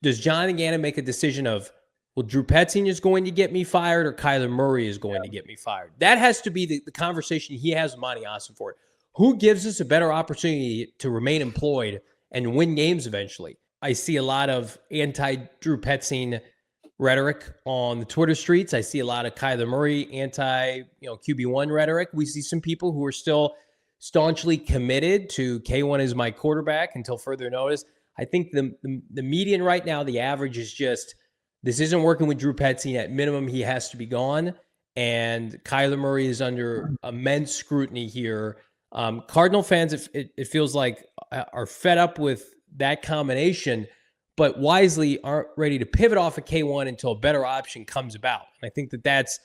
does Jonathan Gannon make a decision of, well, Drew Petzing is going to get me fired or Kyler Murray is going to get me fired? That has to be the conversation he has with Monty Ossenfort. Who gives us a better opportunity to remain employed and win games eventually? I see a lot of anti-Drew Petzing rhetoric on the Twitter streets. I see a lot of Kyler Murray QB1 rhetoric. We see some people who are still staunchly committed to K1 as my quarterback until further notice. I think the median right now, the average is just, this isn't working with Drew Petzing. At minimum, he has to be gone. And Kyler Murray is under immense scrutiny here. Cardinal fans, it feels like, are fed up with that combination, but wisely aren't ready to pivot off of K1 until a better option comes about. And I think that's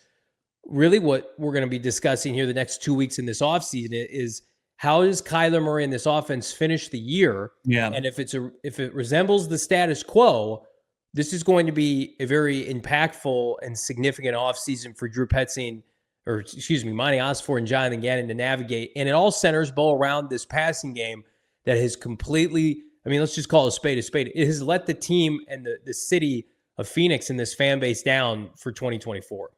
really what we're going to be discussing here the next 2 weeks in this offseason is how does Kyler Murray and this offense finish the year? Yeah. And if it resembles the status quo, this is going to be a very impactful and significant offseason for Drew Petzing, Monty Ossenfort and Jonathan Gannon to navigate. And it all centers, Bo, around this passing game that has completely, let's just call a spade a spade. It has let the team and the city of Phoenix and this fan base down for 2024.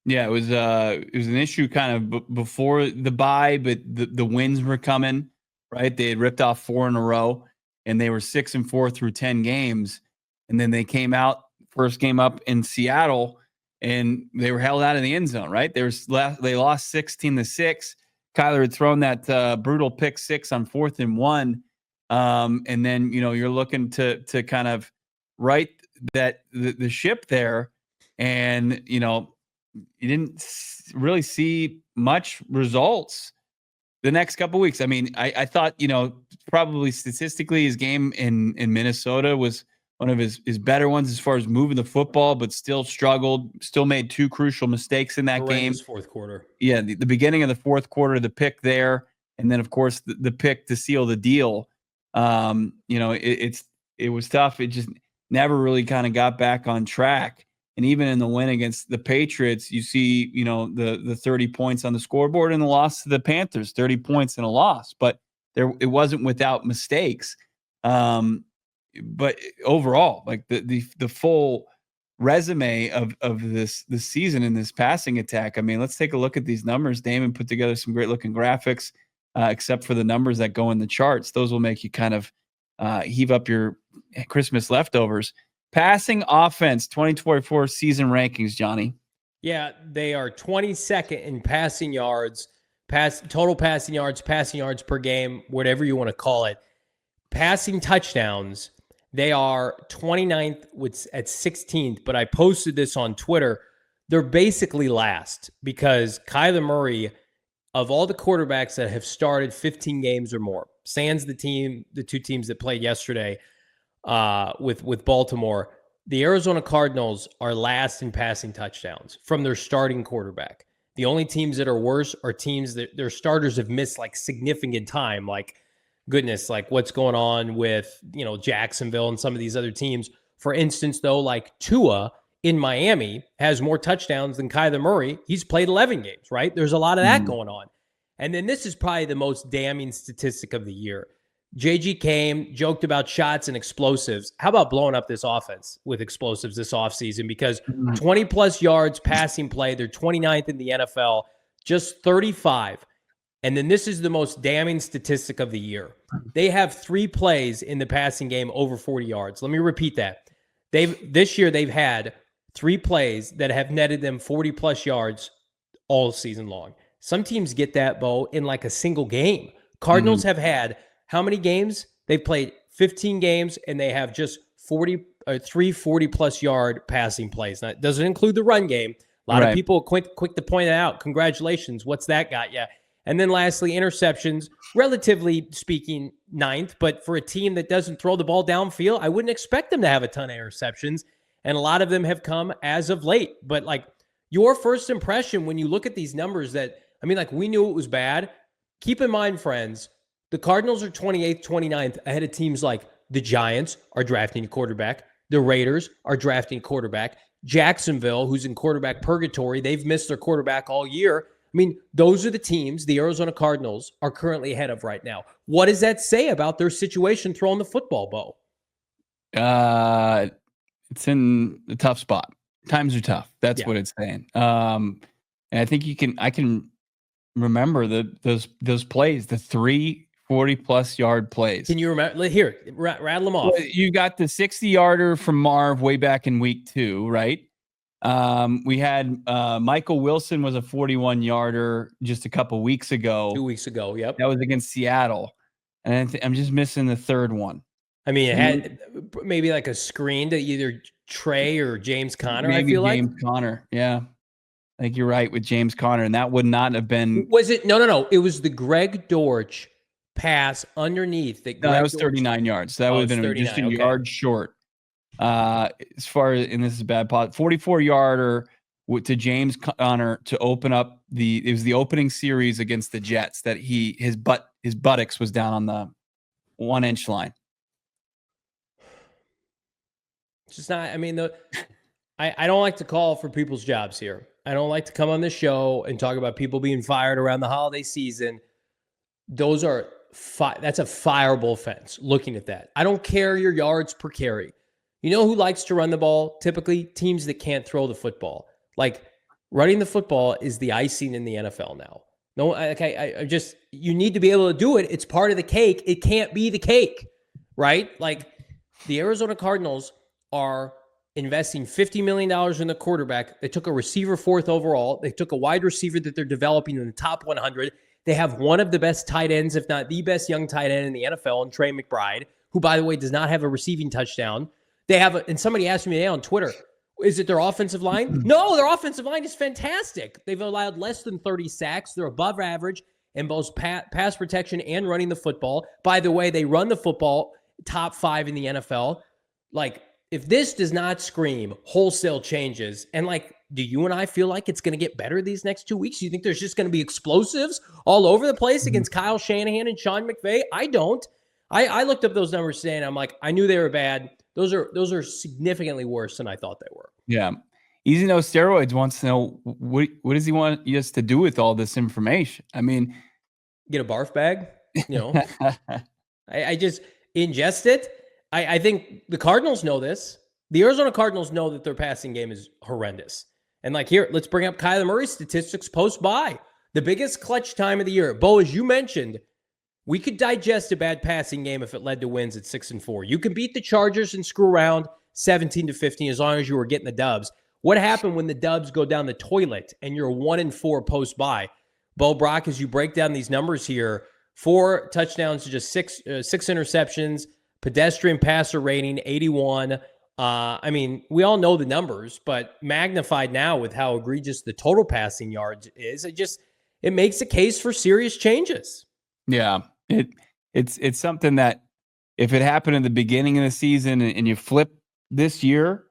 Yeah, it was an issue kind of before the bye, but the wins were coming, right? They had ripped off 4 in a row, and they were 6-4 through 10 games. And then they came out, first game up in Seattle, and they were held out of the end zone, right? They lost 16-6. Kyler had thrown that brutal pick 6 on 4th and 1. And then, you're looking to kind of right that the ship there. And, you didn't really see much results the next couple of weeks. I thought, probably statistically his game in Minnesota was one of his better ones as far as moving the football, but still struggled, still made 2 crucial mistakes in that game. Fourth quarter. Yeah, the beginning of the fourth quarter, the pick there, and then, of course, the pick to seal the deal. It was tough. It just never really kind of got back on track. And even in the win against the Patriots, you see, the 30 points on the scoreboard and the loss to the Panthers, 30 points and a loss. But it wasn't without mistakes. But overall, like the full resume of this season in this passing attack. Let's take a look at these numbers. Damon put together some great looking graphics, except for the numbers that go in the charts. Those will make you kind of heave up your Christmas leftovers. Passing offense 2024 season rankings, Johnny. Yeah, they are 22nd in passing yards, total passing yards per game, whatever you want to call it. Passing touchdowns, they are 29th at 16th, but I posted this on Twitter. They're basically last because Kyler Murray, of all the quarterbacks that have started 15 games or more, sans the 2 teams that played yesterday, with Baltimore, the Arizona Cardinals are last in passing touchdowns from their starting quarterback. The only teams that are worse are teams that their starters have missed like significant time, like what's going on with, Jacksonville and some of these other teams. For instance, though, like Tua in Miami has more touchdowns than Kyler Murray. He's played 11 games, right? There's a lot of that going on. And then this is probably the most damning statistic of the year. JG came, joked about shots and explosives. How about blowing up this offense with explosives this offseason? Because 20-plus yards passing play, they're 29th in the NFL, just 35. And then this is the most damning statistic of the year. They have 3 plays in the passing game over 40 yards. Let me repeat that. This year they've had 3 plays that have netted them 40-plus yards all season long. Some teams get that, Bo, in like a single game. Cardinals have had how many games? They've played 15 games, and they have just 3 40-plus yard passing plays. Now, it doesn't include the run game. A lot of people quick to point it out. Congratulations. What's that got you? And then lastly, interceptions, relatively speaking, 9th. But for a team that doesn't throw the ball downfield, I wouldn't expect them to have a ton of interceptions. And a lot of them have come as of late. But like your first impression when you look at these numbers we knew it was bad. Keep in mind, friends, the Cardinals are 28th, 29th ahead of teams like the Giants are drafting a quarterback. The Raiders are drafting a quarterback. Jacksonville, who's in quarterback purgatory, they've missed their quarterback all year. Those are the teams the Arizona Cardinals are currently ahead of right now. What does that say about their situation throwing the football, Bo? it's in a tough spot. Times are tough. That's what it's saying. And I think I can remember those plays, the 340+ yard plays. Can you remember? Here, rattle them off. Well, you got the 60-yarder from Marv way back in week 2, right? We had Michael Wilson was a 41-yarder just a couple weeks ago. 2 weeks ago, yep. That was against Seattle. And I'm just missing the third one. I mean, it had maybe like a screen to either Trey or James Conner, I feel like. James Conner, yeah. I think you're right with James Conner, and that would not have been. Was it? No. It was the Greg Dortch pass underneath. That was 39 yards. So that would have been just a yard short. As far as, and this is a bad pot, 44-yarder to James Conner to open up it was the opening series against the Jets that his buttocks was down on the 1-inch line. It's just not, I mean, I don't like to call for people's jobs here. I don't like to come on this show and talk about people being fired around the holiday season. Those are, that's a fireable offense, looking at that. I don't care your yards per carry. You know who likes to run the ball? Typically, teams that can't throw the football. Like, running the football is the icing in the NFL now. No, I just, you need to be able to do it. It's part of the cake. It can't be the cake, right? Like, the Arizona Cardinals are investing $50 million in the quarterback. They took a receiver 4th overall. They took a wide receiver that they're developing in the top 100. They have one of the best tight ends, if not the best young tight end in the NFL, and Trey McBride, who, by the way, does not have a receiving touchdown. They have, and somebody asked me today on Twitter, is it their offensive line? No, their offensive line is fantastic. They've allowed less than 30 sacks. They're above average in both pass protection and running the football. By the way, they run the football top 5 in the NFL. Like, if this does not scream wholesale changes, and like, do you and I feel like it's going to get better these next 2 weeks? You think there's just going to be explosives all over the place against Kyle Shanahan and Sean McVay? I don't. I looked up those numbers today, and I'm like, I knew they were bad. Those are significantly worse than I thought they were. Yeah. Easy No Steroids wants to know, what does he want us to do with all this information? I mean, get a barf bag, you know. I just ingest it. I think the Cardinals know this. The Arizona Cardinals know that their passing game is horrendous. And like, here, let's bring up Kyler Murray's statistics post-bye. The biggest clutch time of the year. Bo, as you mentioned, we could digest a bad passing game if it led to wins at 6-4. You can beat the Chargers and screw around 17-15 as long as you were getting the dubs. What happened when the dubs go down the toilet and you're 1-4 post-bye? Bo Brock, as you break down these numbers here, 4 touchdowns to just 6 interceptions, pedestrian passer rating, 81. I mean, we all know the numbers, but magnified now with how egregious the total passing yards is, it makes a case for serious changes. Yeah, it's something that if it happened in the beginning of the season and you flip this year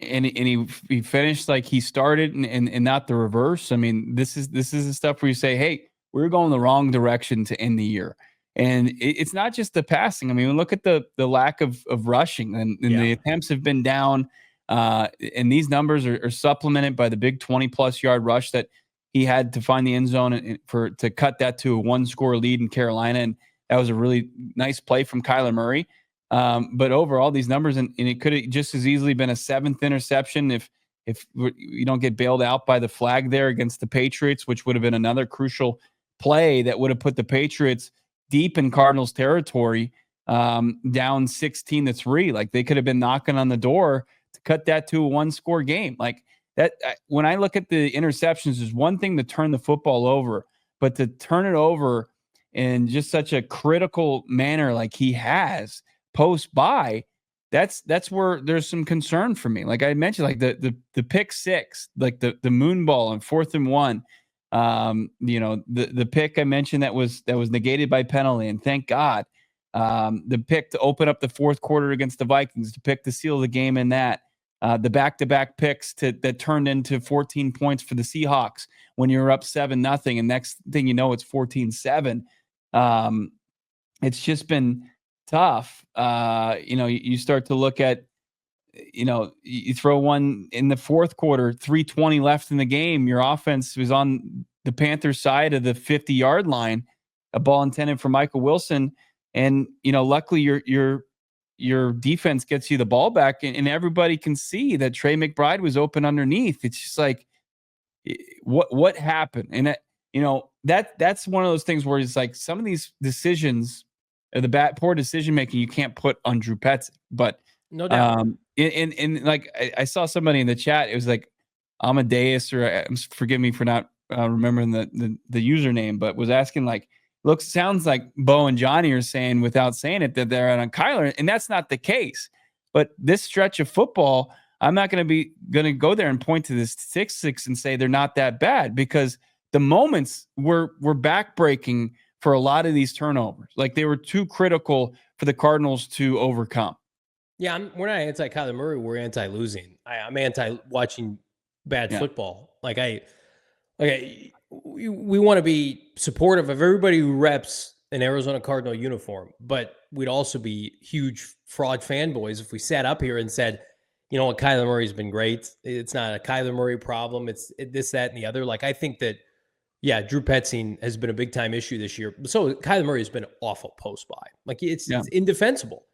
and he finished like he started and not the reverse. I mean, this is the stuff where you say, hey, we're going the wrong direction to end the year. And it's not just the passing. I mean, look at the lack of rushing and the attempts have been down. And these numbers are supplemented by the big 20+ yard rush that he had to find the end zone to cut that to a 1-score lead in Carolina. And that was a really nice play from Kyler Murray. But overall, these numbers, and it could have just as easily been a 7th interception if you don't get bailed out by the flag there against the Patriots, which would have been another crucial play that would have put the Patriots deep in Cardinals territory, down 16-3. Like, they could have been knocking on the door to cut that to a 1-score game. Like that, when I look at the interceptions, there's one thing to turn the football over, but to turn it over in just such a critical manner like he has post-bye, that's where there's some concern for me. Like I mentioned, like the pick 6, like the moon ball on 4th and 1. The pick I mentioned that was negated by penalty, and thank God. The pick to open up the 4th quarter against the Vikings, to pick to seal the game in that. The back-to-back picks that turned into 14 points for the Seahawks when you're up 7-0, and next thing you know, it's 14-7. It's just been tough. You start to look at, you throw one in the 4th quarter, 3:20 left in the game. Your offense was on the Panthers side of the 50-yard line, a ball intended for Michael Wilson. And, luckily your your defense gets you the ball back, and everybody can see that Trey McBride was open underneath. It's just like, what happened? And that's one of those things where it's like some of these decisions, poor decision making, you can't put on Drew Petzing. But no doubt. And like I saw somebody in the chat, it was like Amadeus, or forgive me for not remembering the username, but was asking like, sounds like Bo and Johnny are saying without saying it that they're on Kyler, and that's not the case. But this stretch of football, I'm not going to go there and point to this statistics and say they're not that bad, because the moments were backbreaking for a lot of these turnovers. Like, they were too critical for the Cardinals to overcome. Yeah, we're not anti-Kyler Murray. We're anti-losing. I'm anti-watching bad football. We want to be supportive of everybody who reps an Arizona Cardinal uniform, but we'd also be huge fraud fanboys if we sat up here and said, you know what, Kyler Murray's been great. It's not a Kyler Murray problem. It's this, that, and the other. Like, I think that, yeah, Drew Petzing has been a big-time issue this year. So Kyler Murray has been awful post-buy. Like, it's indefensible.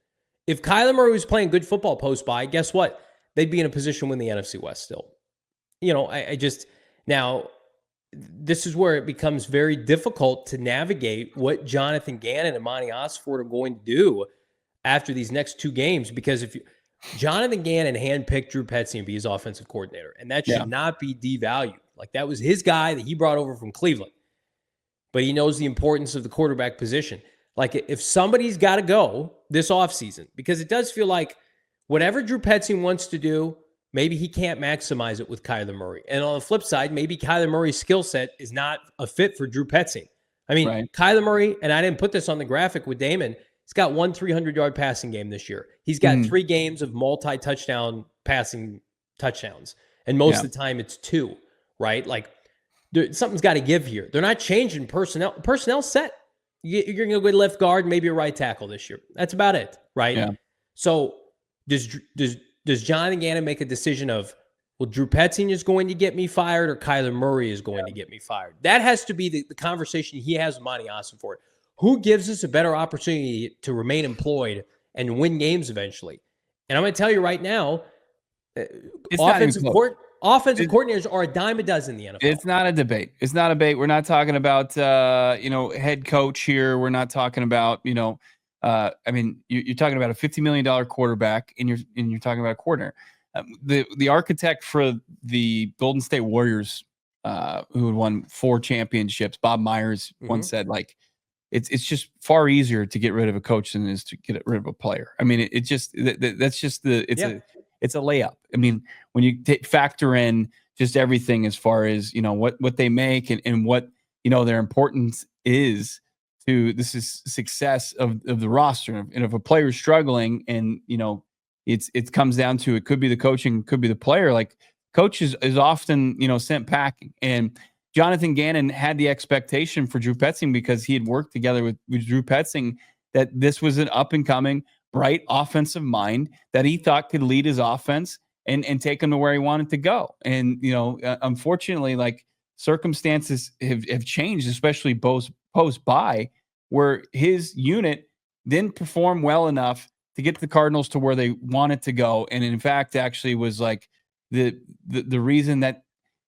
If Kyler Murray was playing good football post-buy, guess what? They'd be in a position to win the NFC West still. Now, this is where it becomes very difficult to navigate what Jonathan Gannon and Monty Osford are going to do after these next two games, because if Jonathan Gannon handpicked Drew Petzing to be his offensive coordinator, and that should not be devalued. Like, that was his guy that he brought over from Cleveland, but he knows the importance of the quarterback position. Like, if somebody's got to go this offseason, because it does feel like whatever Drew Petzing wants to do, maybe he can't maximize it with Kyler Murray. And on the flip side, maybe Kyler Murray's skill set is not a fit for Drew Petzing. I mean, Kyler Murray, and I didn't put this on the graphic with Damon, he's got 1 300-yard passing game this year. He's got 3 games of multi-touchdown passing touchdowns. And most of the time it's 2, right? Like, something's got to give here. They're not changing personnel. Personnel set. You're going to go left guard, maybe a right tackle this year. That's about it, right? Yeah. So does Jonathan Gannon make a decision of, well, Drew Petzing is going to get me fired, or Kyler Murray is going to get me fired? That has to be the conversation he has with Monty Osford. Who gives us a better opportunity to remain employed and win games eventually? And I'm going to tell you right now, offensive coordinators are a dime a dozen in the NFL. It's not a debate. It's not a debate. We're not talking about head coach here. We're not talking about you're talking about a $50 million quarterback, and you're talking about a coordinator. The architect for the Golden State Warriors, who had won 4 championships, Bob Myers, once said, like, it's just far easier to get rid of a coach than it is to get rid of a player. I mean, it's a layup. I mean, when you factor in just everything as far as, what they make and what, their importance is to this is success of the roster. And if a player's struggling and, it comes down to, it could be the coaching, could be the player. Like, coach is often, sent packing. And Jonathan Gannon had the expectation for Drew Petzing, because he had worked together with Drew Petzing, that this was an up and coming, bright offensive mind that he thought could lead his offense and take him to where he wanted to go. And, unfortunately, like, circumstances have changed, especially post-bye, where his unit didn't perform well enough to get the Cardinals to where they wanted to go. And in fact, actually was like the reason that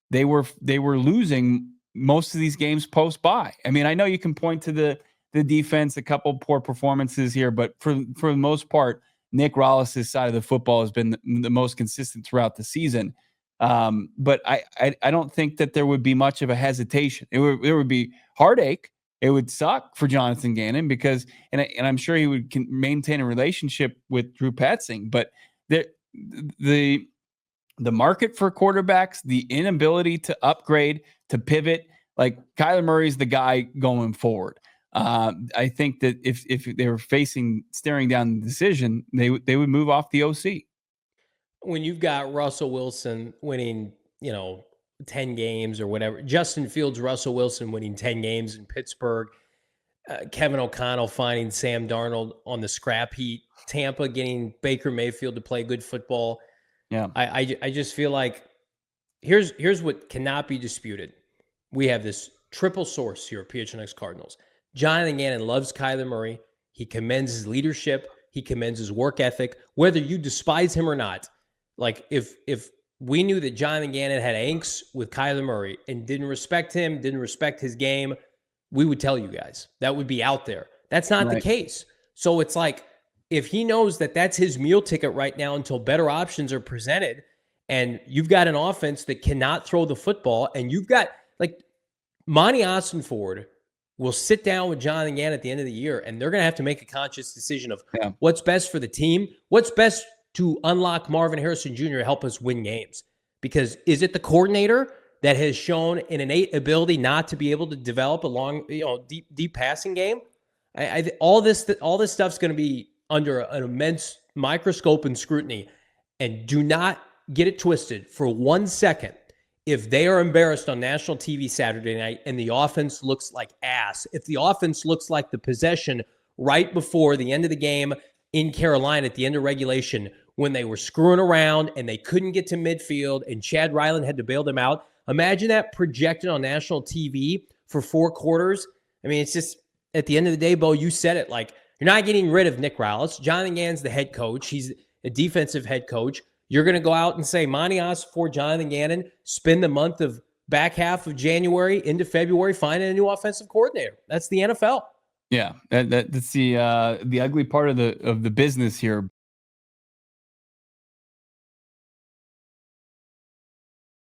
they were losing most of these games post-bye. I mean, I know you can point to the defense, a couple poor performances here, but for the most part, Nick Rollis' side of the football has been the most consistent throughout the season. But I don't think that there would be much of a hesitation. There would be heartache. It would suck for Jonathan Gannon, because, and I'm sure he would maintain a relationship with Drew Petzing, but the market for quarterbacks, the inability to upgrade, to pivot, like, Kyler Murray's the guy going forward. I think that if they were staring down the decision, they would move off the OC. When you've got Russell Wilson winning, 10 games or whatever, Justin Fields, Russell Wilson winning 10 games in Pittsburgh, Kevin O'Connell finding Sam Darnold on the scrap heap, Tampa getting Baker Mayfield to play good football. Yeah, I just feel like here's what cannot be disputed. We have this triple source here at PHNX Cardinals. Jonathan Gannon loves Kyler Murray. He commends his leadership. He commends his work ethic, whether you despise him or not. Like if we knew that Jonathan Gannon had angst with Kyler Murray and didn't respect him, didn't respect his game, we would tell you guys. That would be out there. That's not the case. So it's like, if he knows that that's his meal ticket right now until better options are presented, and you've got an offense that cannot throw the football, and you've got, like, Monty Ossenford will sit down with Jonathan Gannon at the end of the year, and they're going to have to make a conscious decision of what's best for the team, what's best to unlock Marvin Harrison Jr. to help us win games. Because is it the coordinator that has shown an innate ability not to be able to develop a long, deep passing game? All this stuff's going to be under an immense microscope and scrutiny. And do not get it twisted for 1 second. If they are embarrassed on national TV Saturday night and the offense looks like ass, if the offense looks like the possession right before the end of the game in Carolina at the end of regulation, when they were screwing around and they couldn't get to midfield and Chad Ryland had to bail them out, imagine that projected on national TV for 4 quarters. I mean, it's just, at the end of the day, Bo, you said it, like, you're not getting rid of Nick Rallis. Jonathan Gannon's the head coach. He's a defensive head coach. You're going to go out and say, Monty Ossenford, Jonathan Gannon, spend the month of back half of January into February finding a new offensive coordinator. That's the NFL. Yeah, that's the ugly part of the business here.